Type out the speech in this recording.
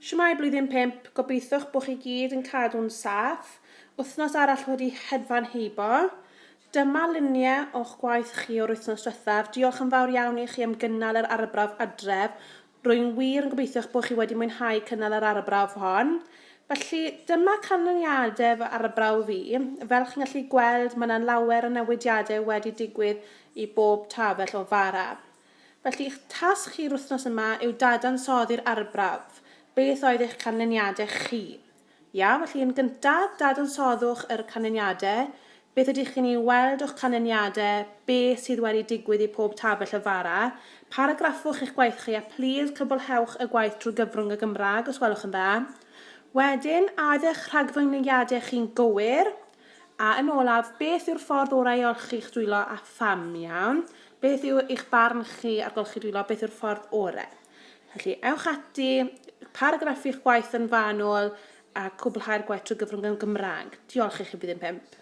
Shwmae blwyddyn 5, gobeitho'ch bod chi gyd yn cadw'n saff. Wythnos arall wedi hedfan heibo. Dyma luniau o'ch gwaith chi o'r wythnos diwethaf. Diolch yn fawr iawn i chi am gynnal yr arbrawf adref. Rwy'n wir yn gobeithio'ch bod chi wedi mwynhau cynnal yr arbrawf hon. Felly, dyma canlyniadau fy arbrawf fi. Fel chi'n gallu gweld, mae yna lawer o newidiadau wedi digwydd i bob tafell o fara. Felly, eich tasg chi'r wythnos yma yw dadansoddi'r arbrawf. Beth oedd eich canlyniadau chi? Felly yn gyntaf, dadansoddwch yr canlyniadau. Beth ydych chi'n ei weld o'ch canlyniadau? Beth sydd wedi digwydd i pob tafell y fara? Paragraffwch eich gwaith chi a plis cybylhewch y gwaith trwy gyfrwng y Gymraeg os gwelwch yn dda. Wedyn, a oedd eich rhagfyniadau chi'n gywir? A yn olaf, beth yw'r ffordd orau i olchi eich dwylo a pham iawn? Beth yw eich barn chi ar golchi dwylo? Beth yw'r ffordd orau? Felly, ewch ati, paragraffu'ch gwaith yn fanwl a cwblhau'r gwaith trwy gyfrwng y Gymraeg. Diolch i chi blwyddyn 5.